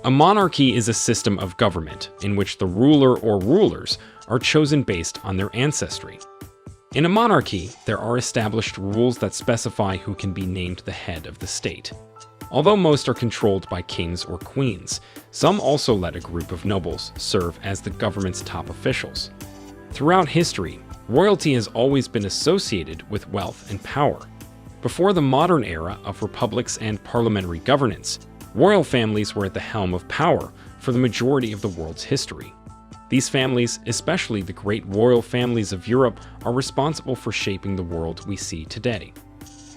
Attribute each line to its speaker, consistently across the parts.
Speaker 1: A monarchy is a system of government in which the ruler or rulers are chosen based on their ancestry. In a monarchy, there are established rules that specify who can be named the head of the state. Although most are controlled by kings or queens, some also let a group of nobles serve as the government's top officials. Throughout history, royalty has always been associated with wealth and power. Before the modern era of republics and parliamentary governance, royal families were at the helm of power for the majority of the world's history. These families, especially the great royal families of Europe, are responsible for shaping the world we see today.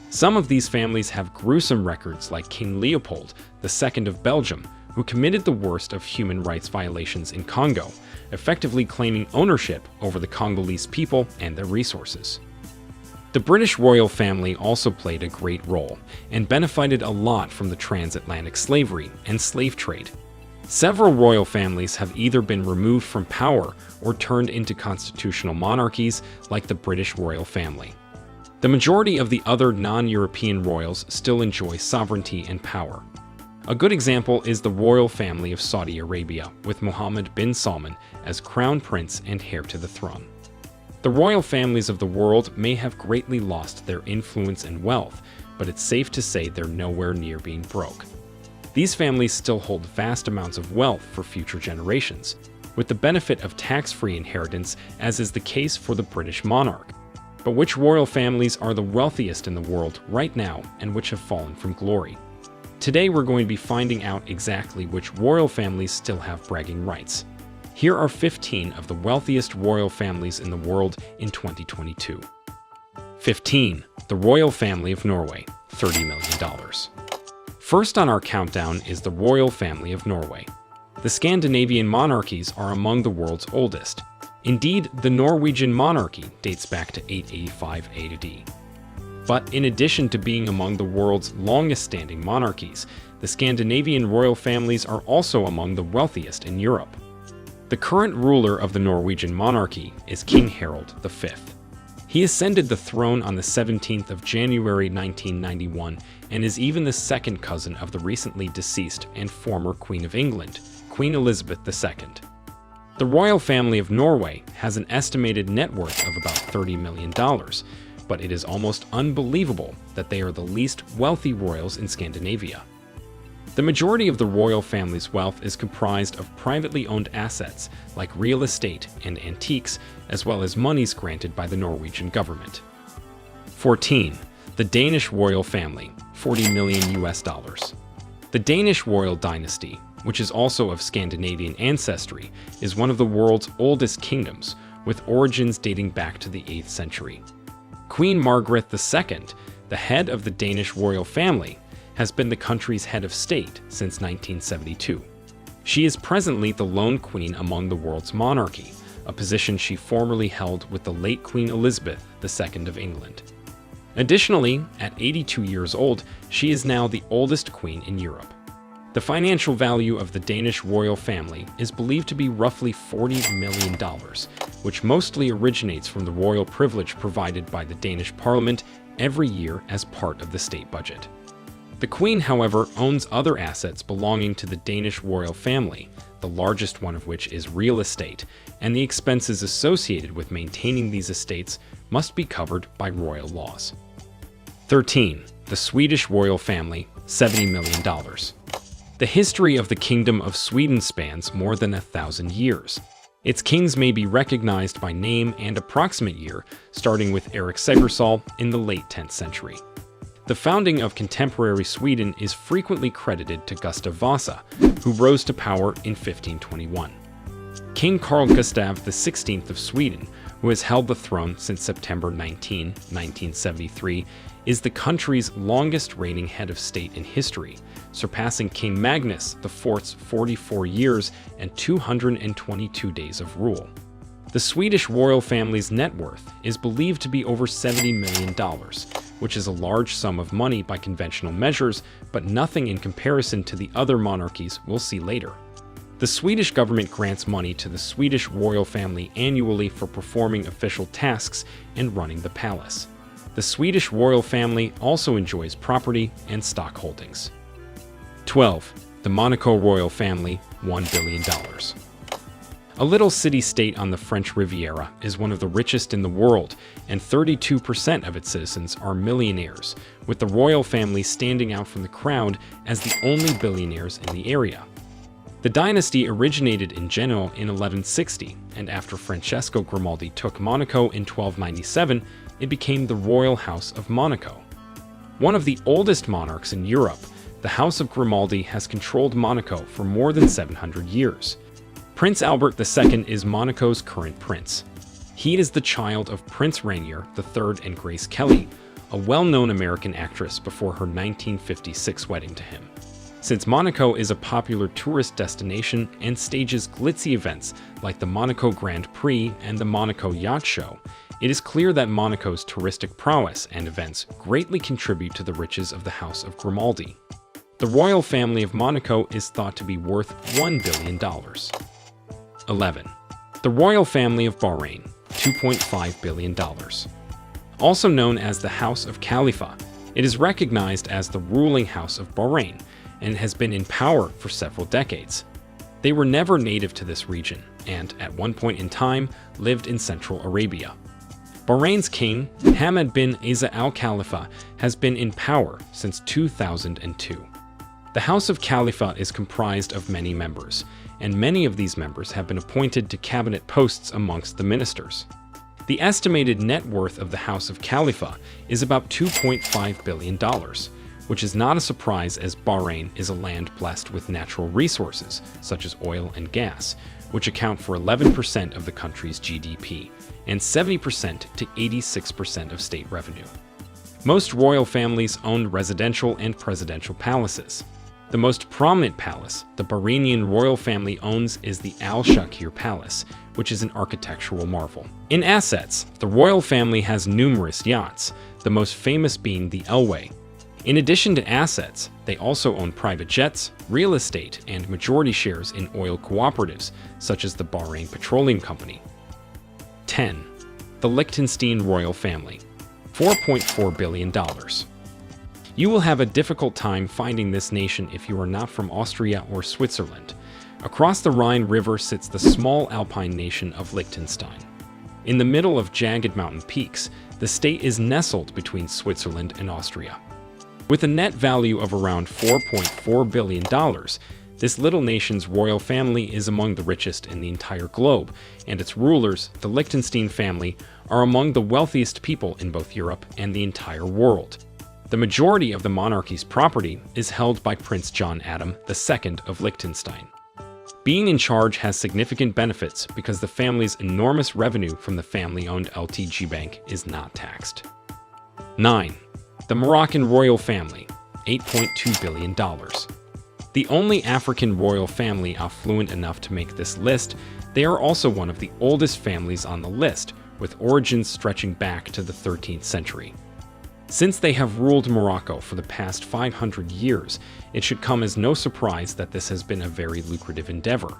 Speaker 1: Some of these families have gruesome records, like King Leopold II of Belgium, who committed the worst of human rights violations in Congo, effectively claiming ownership over the Congolese people and their resources. The British royal family also played a great role and benefited a lot from the transatlantic slavery and slave trade. Several royal families have either been removed from power or turned into constitutional monarchies, like the British royal family. The majority of the other non-European royals still enjoy sovereignty and power. A good example is the royal family of Saudi Arabia, with Mohammed bin Salman as crown prince and heir to the throne. The royal families of the world may have greatly lost their influence and wealth, but it's safe to say they're nowhere near being broke. These families still hold vast amounts of wealth for future generations, with the benefit of tax-free inheritance, as is the case for the British monarch. But which royal families are the wealthiest in the world right now, and which have fallen from glory? Today we're going to be finding out exactly which royal families still have bragging rights. Here are 15 of the wealthiest royal families in the world in 2022. 15. The Royal Family of Norway, $30 million. First on our countdown is the Royal Family of Norway. The Scandinavian monarchies are among the world's oldest. Indeed, the Norwegian monarchy dates back to 885 AD. But in addition to being among the world's longest-standing monarchies, the Scandinavian royal families are also among the wealthiest in Europe. The current ruler of the Norwegian monarchy is King Harald V. He ascended the throne on the 17th of January 1991 and is even the second cousin of the recently deceased and former Queen of England, Queen Elizabeth II. The royal family of Norway has an estimated net worth of about $30 million, but it is almost unbelievable that they are the least wealthy royals in Scandinavia. The majority of the royal family's wealth is comprised of privately owned assets like real estate and antiques, as well as monies granted by the Norwegian government. 14. The Danish royal family, $40 million. The Danish royal dynasty, which is also of Scandinavian ancestry, is one of the world's oldest kingdoms, with origins dating back to the 8th century. Queen Margaret II, the head of the Danish royal family, has been the country's head of state since 1972. She is presently the lone queen among the world's monarchy, a position she formerly held with the late Queen Elizabeth II of England. Additionally, at 82 years old, she is now the oldest queen in Europe. The financial value of the Danish royal family is believed to be roughly $40 million, which mostly originates from the royal privilege provided by the Danish parliament every year as part of the state budget. The Queen, however, owns other assets belonging to the Danish royal family, the largest one of which is real estate, and the expenses associated with maintaining these estates must be covered by royal laws. 13. The Swedish royal family, $70 million. The history of the Kingdom of Sweden spans more than 1,000 years. Its kings may be recognized by name and approximate year, starting with Erik Segersal in the late 10th century. The founding of contemporary Sweden is frequently credited to Gustav Vasa, who rose to power in 1521. King Carl Gustaf XVI of Sweden, who has held the throne since September 19, 1973, is the country's longest-reigning head of state in history, surpassing King Magnus IV's 44 years and 222 days of rule. The Swedish royal family's net worth is believed to be over $70 million, which is a large sum of money by conventional measures, but nothing in comparison to the other monarchies we'll see later. The Swedish government grants money to the Swedish royal family annually for performing official tasks and running the palace. The Swedish royal family also enjoys property and stock holdings. 12. The Monaco royal family, $1 billion. A little city-state on the French Riviera is one of the richest in the world, and 32% of its citizens are millionaires, with the royal family standing out from the crowd as the only billionaires in the area. The dynasty originated in Genoa in 1160, and after Francesco Grimaldi took Monaco in 1297, it became the Royal House of Monaco. One of the oldest monarchs in Europe, the House of Grimaldi has controlled Monaco for more than 700 years. Prince Albert II is Monaco's current prince. He is the child of Prince Rainier III and Grace Kelly, a well-known American actress before her 1956 wedding to him. Since Monaco is a popular tourist destination and stages glitzy events like the Monaco Grand Prix and the Monaco Yacht Show, it is clear that Monaco's touristic prowess and events greatly contribute to the riches of the House of Grimaldi. The royal family of Monaco is thought to be worth $1 billion. 11. The royal family of Bahrain, $2.5 billion. Also known as the House of Khalifa, it is recognized as the ruling house of Bahrain and has been in power for several decades. They were never native to this region and, at one point in time, lived in Central Arabia. Bahrain's king, Hamad bin Isa al Khalifa, has been in power since 2002. The House of Khalifa is comprised of many members, and many of these members have been appointed to cabinet posts amongst the ministers. The estimated net worth of the House of Khalifa is about $2.5 billion, which is not a surprise as Bahrain is a land blessed with natural resources, such as oil and gas, which account for 11% of the country's GDP and 70% to 86% of state revenue. Most royal families own residential and presidential palaces. The most prominent palace the Bahraini royal family owns is the Al Shakir Palace, which is an architectural marvel. In assets, the royal family has numerous yachts, the most famous being the Elway. In addition to assets, they also own private jets, real estate, and majority shares in oil cooperatives, such as the Bahrain Petroleum Company. 10. The Liechtenstein royal family, $4.4 billion. You will have a difficult time finding this nation if you are not from Austria or Switzerland. Across the Rhine River sits the small alpine nation of Liechtenstein. In the middle of jagged mountain peaks, the state is nestled between Switzerland and Austria. With a net value of around $4.4 billion, this little nation's royal family is among the richest in the entire globe, and its rulers, the Liechtenstein family, are among the wealthiest people in both Europe and the entire world. The majority of the monarchy's property is held by Prince John Adam II of Liechtenstein. Being in charge has significant benefits because the family's enormous revenue from the family-owned LTG Bank is not taxed. 9. The Moroccan royal family, $8.2 billion. The only African royal family affluent enough to make this list, they are also one of the oldest families on the list, with origins stretching back to the 13th century. Since they have ruled Morocco for the past 500 years, it should come as no surprise that this has been a very lucrative endeavor.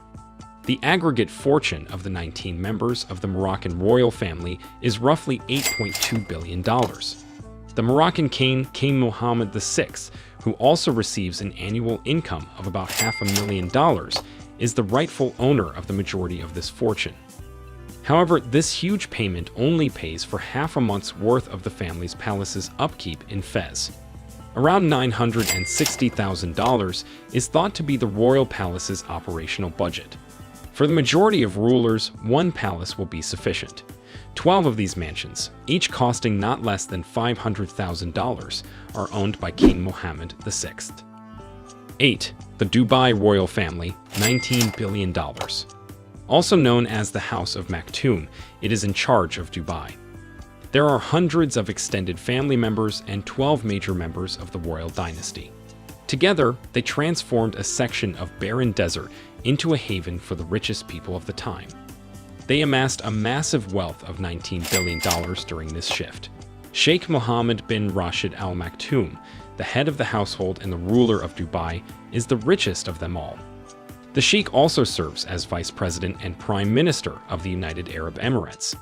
Speaker 1: The aggregate fortune of the 19 members of the Moroccan royal family is roughly $8.2 billion. The Moroccan king, King Mohammed VI, who also receives an annual income of about $500,000, is the rightful owner of the majority of this fortune. However, this huge payment only pays for half a month's worth of the family's palace's upkeep in Fez. Around $960,000 is thought to be the royal palace's operational budget. For the majority of rulers, one palace will be sufficient. 12 of these mansions, each costing not less than $500,000, are owned by King Mohammed VI. 8. The Dubai royal family, $19 billion. Also known as the House of Maktoum, it is in charge of Dubai. There are hundreds of extended family members and 12 major members of the royal dynasty. Together, they transformed a section of barren desert into a haven for the richest people of the time. They amassed a massive wealth of $19 billion during this shift. Sheikh Mohammed bin Rashid Al Maktoum, the head of the household and the ruler of Dubai, is the richest of them all. The Sheikh also serves as Vice President and Prime Minister of the United Arab Emirates.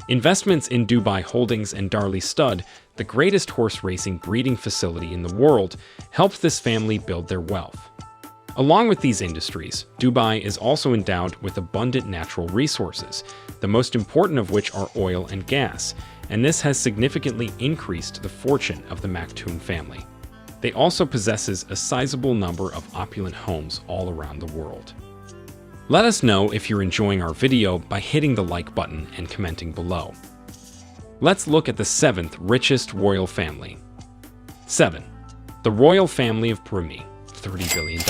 Speaker 1: Investments in Dubai Holdings and Darley Stud, the greatest horse racing breeding facility in the world, helped this family build their wealth. Along with these industries, Dubai is also endowed with abundant natural resources, the most important of which are oil and gas, and this has significantly increased the fortune of the Maktoum family. They also possesses a sizable number of opulent homes all around the world. Let us know if you're enjoying our video by hitting the like button and commenting below. Let's look at the 7th richest royal family. 7. The Royal Family of Brunei, $30 billion.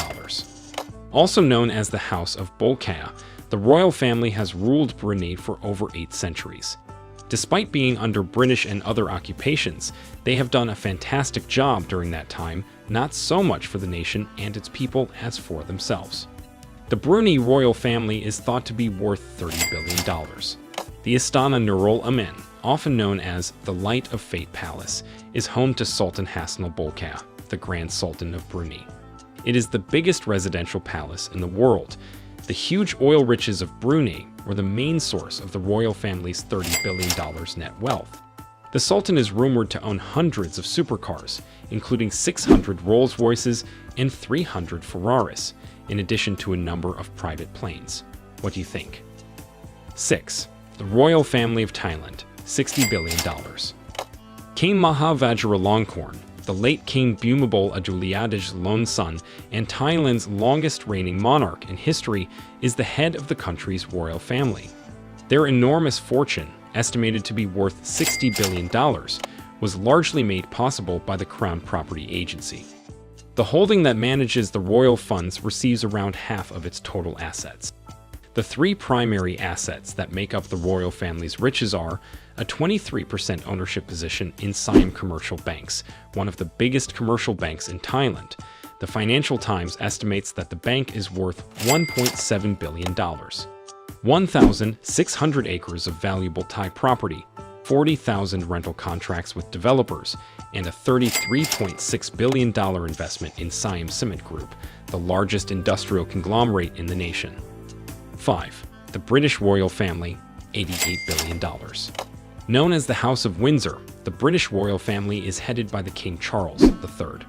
Speaker 1: Also known as the House of Bolkiah, the royal family has ruled Brunei for over 8 centuries. Despite being under British and other occupations, they have done a fantastic job during that time, not so much for the nation and its people as for themselves. The Brunei royal family is thought to be worth $30 billion. The Istana Nurul Amin, often known as the Light of Fate Palace, is home to Sultan Hassan al-Bolkiah, the Grand Sultan of Brunei. It is the biggest residential palace in the world. The huge oil riches of Brunei were the main source of the royal family's $30 billion net wealth. The Sultan is rumored to own hundreds of supercars, including 600 Rolls-Royces and 300 Ferraris, in addition to a number of private planes. What do you think? 6. The Royal Family of Thailand, $60 billion. King Maha Vajiralongkorn, the late King Bhumibol Adulyadej's lone son and Thailand's longest reigning monarch in history, is the head of the country's royal family. Their enormous fortune, estimated to be worth $60 billion, was largely made possible by the Crown Property Agency. The holding that manages the royal funds receives around half of its total assets. The 3 primary assets that make up the royal family's riches are a 23% ownership position in Siam Commercial Banks, one of the biggest commercial banks in Thailand. The Financial Times estimates that the bank is worth $1.7 billion. 1,600 acres of valuable Thai property, 40,000 rental contracts with developers, and a $33.6 billion investment in Siam Cement Group, the largest industrial conglomerate in the nation. 5. The British royal family, $88 billion. Known as the House of Windsor, the British royal family is headed by the King Charles III.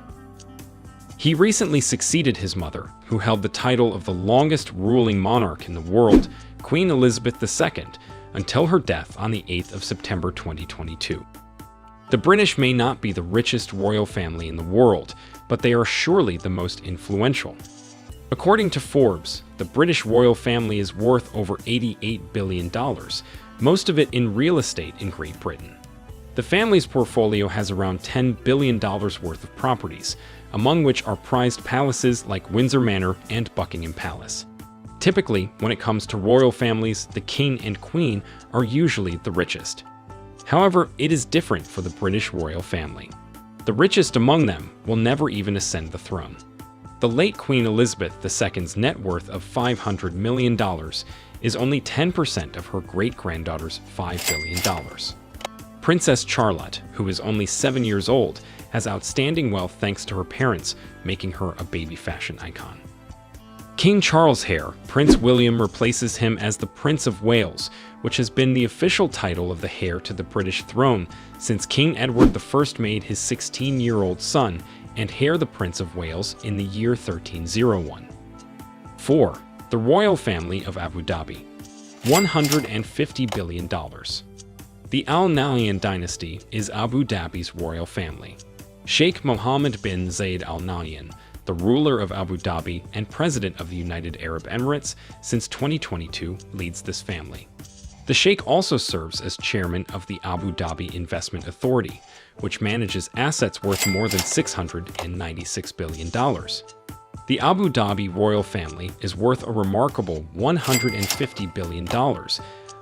Speaker 1: He recently succeeded his mother, who held the title of the longest ruling monarch in the world, Queen Elizabeth II, until her death on the 8th of September 2022. The British may not be the richest royal family in the world, but they are surely the most influential. According to Forbes, the British royal family is worth over $88 billion, most of it in real estate in Great Britain. The family's portfolio has around $10 billion worth of properties, among which are prized palaces like Windsor Manor and Buckingham Palace. Typically, when it comes to royal families, the king and queen are usually the richest. However, it is different for the British royal family. The richest among them will never even ascend the throne. The late Queen Elizabeth II's net worth of $500 million is only 10% of her great-granddaughter's $5 billion. Princess Charlotte, who is only 7 years old, has outstanding wealth thanks to her parents, making her a baby fashion icon. King Charles' heir, Prince William, replaces him as the Prince of Wales, which has been the official title of the heir to the British throne since King Edward I made his 16-year-old son and heir the Prince of Wales in the year 1301. 4. The Royal Family of Abu Dhabi, $150 billion. The Al Nahyan dynasty is Abu Dhabi's royal family. Sheikh Mohammed bin Zayed Al Nahyan, the ruler of Abu Dhabi and president of the United Arab Emirates since 2022, leads this family. The Sheikh also serves as chairman of the Abu Dhabi Investment Authority, which manages assets worth more than $696 billion. The Abu Dhabi royal family is worth a remarkable $150 billion,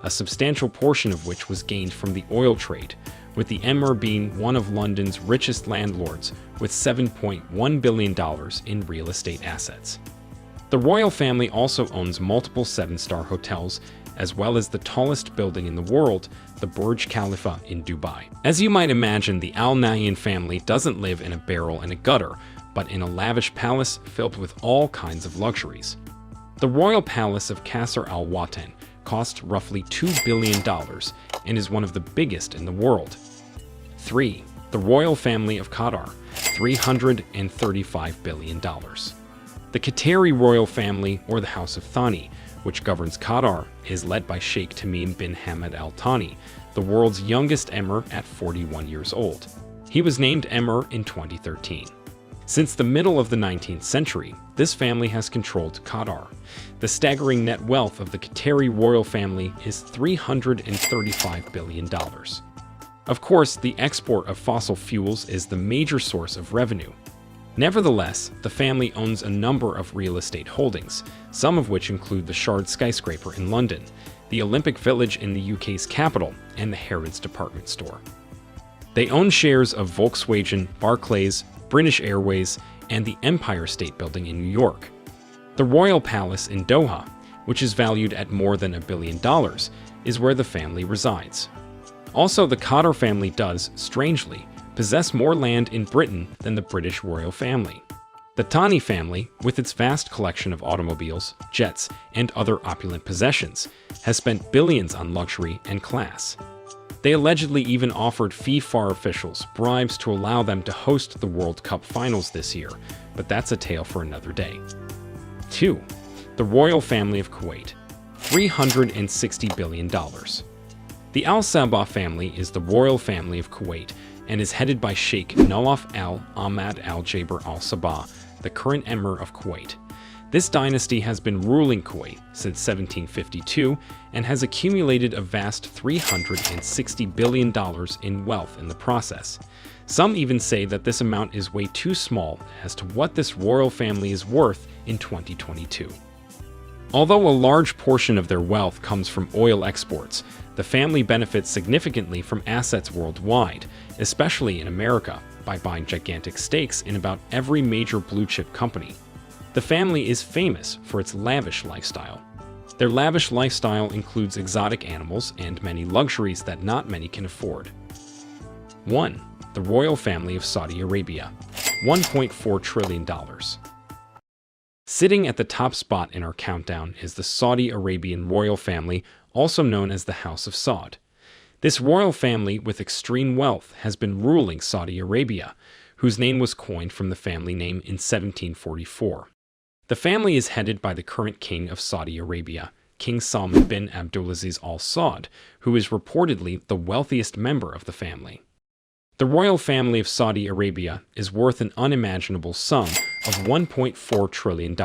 Speaker 1: a substantial portion of which was gained from the oil trade, with the Emir being one of London's richest landlords with $7.1 billion in real estate assets. The royal family also owns multiple 7-star hotels, as well as the tallest building in the world, the Burj Khalifa in Dubai. As you might imagine, the Al Nahyan family doesn't live in a barrel and a gutter, but in a lavish palace filled with all kinds of luxuries. The royal palace of Qasr Al Watan costs roughly $2 billion and is one of the biggest in the world. 3. The Royal Family of Qatar, $335 billion. The Qatari royal family, or the House of Thani, which governs Qatar, is led by Sheikh Tamim bin Hamad Al Thani, the world's youngest emir at 41 years old. He was named emir in 2013. Since the middle of the 19th century, this family has controlled Qatar. The staggering net wealth of the Qatari royal family is $335 billion. Of course, the export of fossil fuels is the major source of revenue. Nevertheless, the family owns a number of real estate holdings, some of which include the Shard skyscraper in London, the Olympic Village in the UK's capital, and the Harrods department store. They own shares of Volkswagen, Barclays, British Airways, and the Empire State Building in New York. The Royal Palace in Doha, which is valued at more than $1 billion, is where the family resides. Also, the Qatar family does, strangely, possess more land in Britain than the British royal family. The Thani family, with its vast collection of automobiles, jets, and other opulent possessions, has spent billions on luxury and class. They allegedly even offered FIFA officials bribes to allow them to host the World Cup finals this year, but that's a tale for another day. 2. The Royal Family of Kuwait. $360 billion. The Al Sabah family is the royal family of Kuwait and is headed by Sheikh Nawaf Al Ahmad Al Jaber Al Sabah, the current emir of Kuwait. This dynasty has been ruling Kuwait since 1752 and has accumulated a vast $360 billion in wealth in the process. Some even say that this amount is way too small as to what this royal family is worth in 2022. Although a large portion of their wealth comes from oil exports, the family benefits significantly from assets worldwide, especially in America, by buying gigantic stakes in about every major blue-chip company. The family is famous for its lavish lifestyle. Their lavish lifestyle includes exotic animals and many luxuries that not many can afford. 1. The Royal Family of Saudi Arabia. $1.4 trillion. Sitting at the top spot in our countdown is the Saudi Arabian royal family, also known as the House of Saud. This royal family with extreme wealth has been ruling Saudi Arabia, whose name was coined from the family name in 1744. The family is headed by the current king of Saudi Arabia, King Salman bin Abdulaziz Al Saud, who is reportedly the wealthiest member of the family. The royal family of Saudi Arabia is worth an unimaginable sum of $1.4 trillion.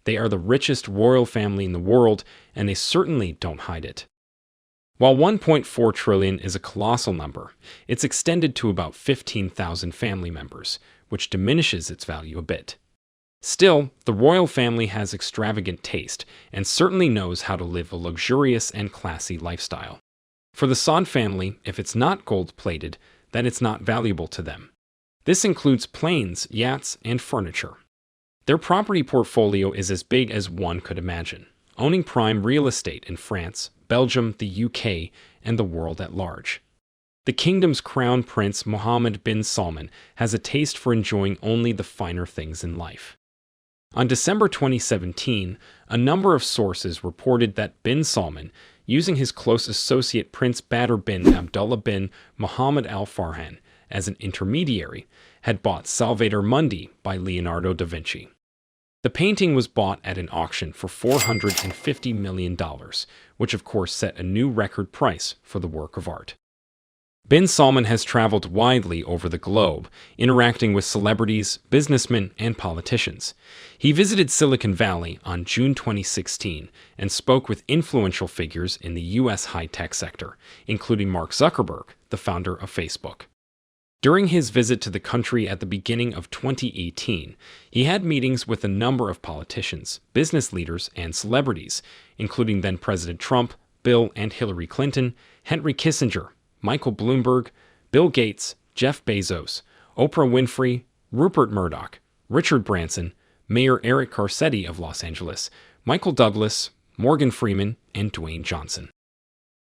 Speaker 1: They are the richest royal family in the world, and they certainly don't hide it. While $1.4 trillion is a colossal number, it's extended to about 15,000 family members, which diminishes its value a bit. Still, the royal family has extravagant taste and certainly knows how to live a luxurious and classy lifestyle. For the Saud family, if it's not gold-plated, then it's not valuable to them. This includes planes, yachts, and furniture. Their property portfolio is as big as one could imagine, owning prime real estate in France, Belgium, the UK, and the world at large. The kingdom's crown prince Mohammed bin Salman has a taste for enjoying only the finer things in life. On December 2017, a number of sources reported that bin Salman, using his close associate Prince Badr bin Abdullah bin Muhammad Al Farhan as an intermediary, had bought Salvator Mundi by Leonardo da Vinci. The painting was bought at an auction for $450 million, which of course set a new record price for the work of art. Bin Salman has traveled widely over the globe, interacting with celebrities, businessmen, and politicians. He visited Silicon Valley on June 2016 and spoke with influential figures in the U.S. high-tech sector, including Mark Zuckerberg, the founder of Facebook. During his visit to the country at the beginning of 2018, he had meetings with a number of politicians, business leaders, and celebrities, including then-President Trump, Bill and Hillary Clinton, Henry Kissinger, Michael Bloomberg, Bill Gates, Jeff Bezos, Oprah Winfrey, Rupert Murdoch, Richard Branson, Mayor Eric Garcetti of Los Angeles, Michael Douglas, Morgan Freeman, and Dwayne Johnson.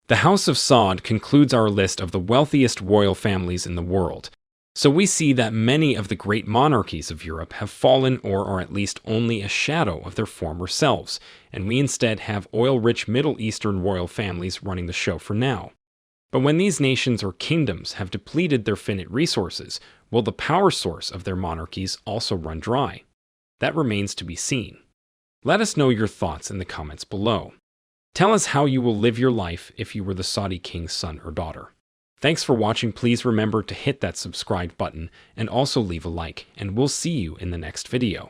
Speaker 1: The House of Saud concludes our list of the wealthiest royal families in the world, so we see that many of the great monarchies of Europe have fallen or are at least only a shadow of their former selves, and we instead have oil-rich Middle Eastern royal families running the show for now. But when these nations or kingdoms have depleted their finite resources, will the power source of their monarchies also run dry? That remains to be seen. Let us know your thoughts in the comments below. Tell us how you will live your life if you were the Saudi king's son or daughter. Thanks for watching. Please remember to hit that subscribe button and also leave a like, and we'll see you in the next video.